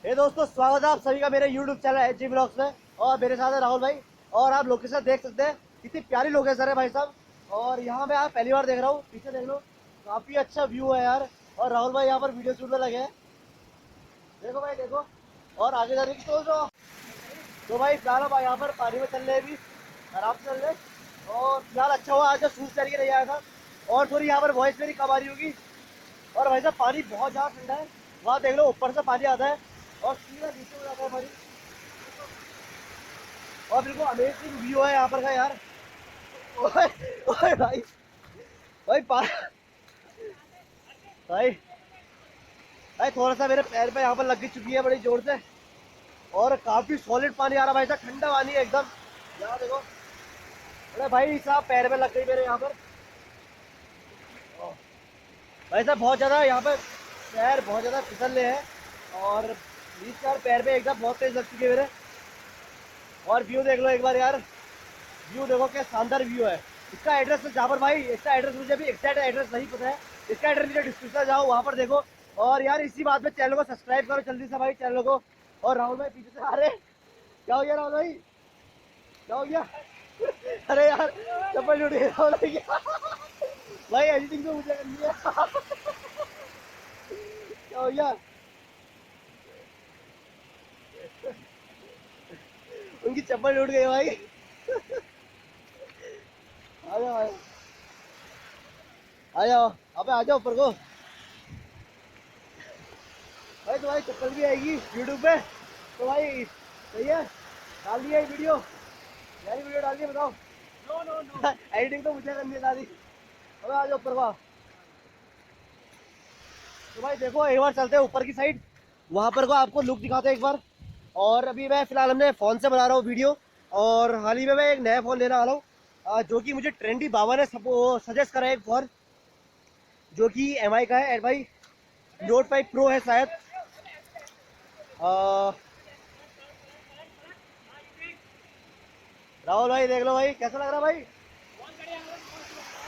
हे दोस्तों, स्वागत है आप सभी का मेरे YouTube चैनल एचजी ब्लॉग्स में। और मेरे साथ है राहुल भाई। और आप लोकेशन देख सकते हैं, कितनी प्यारी लोकेशन है भाई साहब। और यहाँ पे आप पहली बार देख रहा हूँ, पीछे देख लो, काफी अच्छा व्यू है यार। और राहुल भाई यहाँ पर वीडियो शूट में लगे हैं, देखो भाई देखो। और आगे जाने की सोच रहा हूँ। तो भाई फिलहाल हम यहाँ पर पानी में चल रहे हैं, अभी आराम से चल रहे हैं। और फिलहाल अच्छा हुआ आज शूज करके नहीं आया था, और थोड़ी यहाँ पर वॉइस मेरी कम आ रही होगी। और भाई साहब पानी बहुत ज़्यादा ठंडा है, वहाँ देख लो ऊपर से पानी आता है और सीधा नीचे हो जाता है पानी। और बिल्कुल अमेजिंग व्यू है यहाँ पर का यार। ओए ओए भाई, भाई भाई भाई थोड़ा सा मेरे पैर पे यहाँ पर लग चुकी है बड़ी जोर से। और काफी सॉलिड पानी आ रहा है भाई साहब, ठंडा पानी है एकदम। यहाँ देखो, अरे भाई साहब पैर में लग गई मेरे यहाँ पर। भाई साहब बहुत ज़्यादा यहाँ पर पैर बहुत ज़्यादा फिसल रहे हैं। और बीच यार पैर पे एकदम बहुत तेज लग चुकी है मेरे। और व्यू देख लो एक बार यार, व्यू देखो क्या शानदार व्यू है। इसका एड्रेस जहाँ पर भाई, इसका एड्रेस मुझे अभी एग्जैक्ट एड्रेस नहीं पता है। इसका एड्रेस नीचे डिस्क्रिप्शन जाओ, वहाँ पर देखो। और यार इसी बात में चैनल को सब्सक्राइब करो जल्दी से भाई, चैनल को। और राहुल भाई पीछे से आ रहे, क्या हो गया राहुल भाई, क्या हो गया? अरे यार चप्पल टूट गई राहुल भाई की। भाई एडिटिंग तो मुझे करनी है। क्या हो गया? उनकी चप्पल टूट गई भाई। आ जाओ आ जाओ, अबे आ जाओ ऊपर को। भाई तुम्हारी चप्पल भी आएगी यूट्यूब पे, तो भाई सही है, डाल दिया ये वीडियो, यारी वीडियो डाल दिया, बताओ। नो नो नो, एडिटिंग तो मुझे करनी है दादी। अबे आ जाओ ऊपर को। तो भाई देखो एक बार चलते हैं ऊपर की साइड, वहाँ पर को आपको लुक दिखाते हैं एक बार। और अभी मैं फिलहाल हमने फ़ोन से बना रहा हूँ वीडियो। और हाल ही में मैं एक नया फ़ोन लेने वाला हूँ, जो कि मुझे ट्रेंडी बाबा ने सजेस्ट करा है एक फ़ोन, जो कि MI का है भाई, नोट 5 प्रो है शायद। राहुल भाई देख लो भाई, कैसा लग रहा है भाई,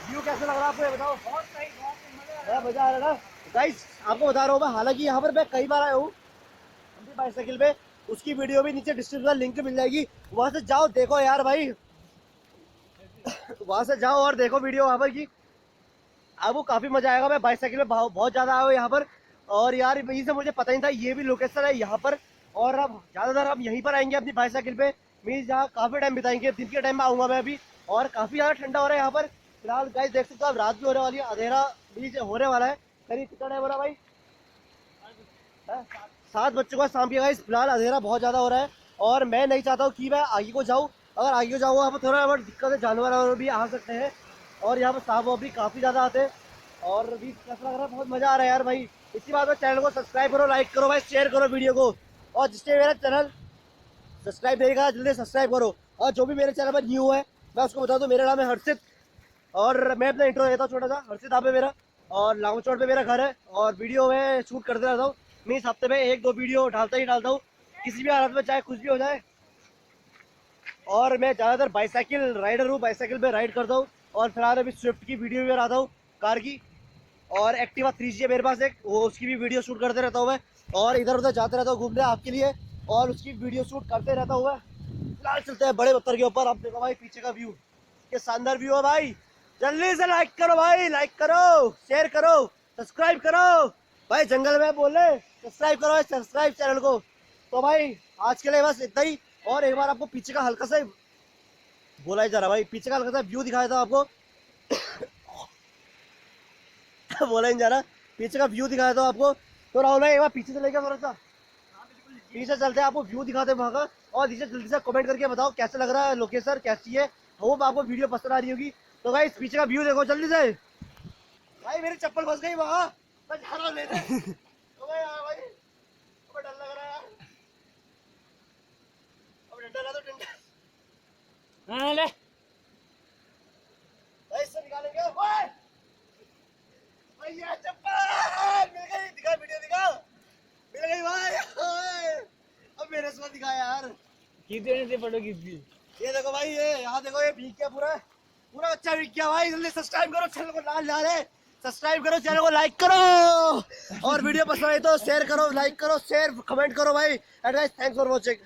व्यू कैसा लग रहा है आपको, ये बताओ। बहुत सही, बहुत मजा आ रहा है ना गाइस। आपको बता रहा हूँ मैं, हालांकि यहाँ पर मैं कई बार आया हूँ अपनी बाइसाइकिल पे। उसकी वीडियो भी नीचे डिस्क्रिप्शन लिंक मिल जाएगी, वहां से जाओ देखो यार भाई। वहां से जाओ और देखो वीडियो वहां पर की, आपको काफी मजा आएगा। मैं बाइसाइकिल में बहुत ज्यादा आया हूँ यहाँ पर। और यार वहीं से मुझे पता नहीं था ये भी लोकेशन है यहाँ पर। और अब ज्यादातर हम यहीं पर आएंगे अपनी बाइसाइकिल पे, मीन्स जहाँ काफी टाइम बिताएंगे। दिन के टाइम में आऊंगा मैं अभी। और काफी ज्यादा ठंडा हो रहा है यहाँ पर फिलहाल गाइस, देख सकते हो आप, रात भी होने वाली है, अंधेरा भी होने वाला है। करीब कितना टाइम हो रहा है भाई, 7 बज चुका है शाम की गाइस। फिलहाल अंधेरा बहुत ज्यादा हो रहा है, और मैं नहीं चाहता हूँ कि मैं आगे को जाऊँ। अगर आगे को जाऊँगा यहाँ पर थोड़ा बहुत दिक्कत है, जानवर भी आ सकते हैं। और यहाँ पर सांप भी काफी ज्यादा आते हैं। और अभी कैसा लग रहा है, बहुत मजा आ रहा है यार भाई। इसी बात में चैनल को सब्सक्राइब करो, लाइक करो भाई, शेयर करो वीडियो को। और जिसने मेरा चैनल सब्सक्राइब नहीं करा जल्दी सब्सक्राइब करो। और जो भी मेरे चैनल पर न्यू है, मैं उसको बता दूं, मेरा नाम है हर्षित। और मैं अपना इंट्रो देता हूँ छोटा सा, हर्षित आप है मेरा। और लांग चौड़ पे मेरा घर है, और वीडियो में शूट करते रहता हूँ। मीन्स हफ्ते में 1-2 वीडियो डालता ही डालता हूँ, किसी भी हालत में, चाहे कुछ भी हो जाए। और मैं ज़्यादातर बाईसाइकिल राइडर हूँ, बाईसाइकिल पे राइड करता हूँ। और फिलहाल अभी स्विफ्ट की वीडियो भी बनाता हूँ, कार की। और एक्टिवा 3G है मेरे पास एक, वो उसकी भी वीडियो शूट करते रहता हूँ मैं। और इधर उधर जाते रहता हूँ घूमने आपके लिए, और उसकी वीडियो शूट करते रहता हूँ मैं। फिलहाल चलते हैं बड़े पत्थर के ऊपर। आप देखो भाई पीछे का व्यू, ये शानदार व्यू है भाई। जल्दी से लाइक करो भाई, लाइक करो, शेयर करो, सब्सक्राइब करो भाई। जंगल में बोले सब्सक्राइब करो, सब्सक्राइब चैनल को। तो भाई आज के लिए बस इतना ही। और एक बार आपको पीछे का हल्का सा बोला ही जा रहा भाई, पीछे का हल्का सा व्यू दिखाया था आपको। बोला नहीं जा रहा, पीछे का व्यू दिखाया था आपको। तो राहुल भाई एक बार पीछे से लेकर थोड़ा सा पीछे चलते हैं, आपको व्यू दिखाते हैं वहाँ का। और नीचे जल्दी से कमेंट करके बताओ कैसा लग रहा है, लोकेशन कैसी है। होप आपको वीडियो पसंद आ रही होगी। तो भाई पीछे का व्यू देखो जल्दी से। भाई मेरी चप्पल फंस गई वहाँ, मैं जा रहा हूँ लेने। तो भाई हाँ भाई, अब डर लग रहा है यार, अब डंडा ला दो, डंडा। हाँ ले। भाई इससे निकालेंगे ओए। भाई ये चप्पल मिल गई, दिखा वीडियो दिखा, मिल गई भाई ओए। अब मेरे से मत दिखा यार। खींच देने से फोटो खींच दी। ये देखो भाई, ये यहाँ देखो, ये भीग गया पूरा, पूरा अच्छा भीग गया भाई। जल्दी सब्सक्राइब करो चैनल को, लाल लाल है, सब्सक्राइब करो, चैनल को लाइक करो और वीडियो पसंद आए तो शेयर करो, लाइक करो, शेयर कमेंट करो भाई। And guys thanks for watching.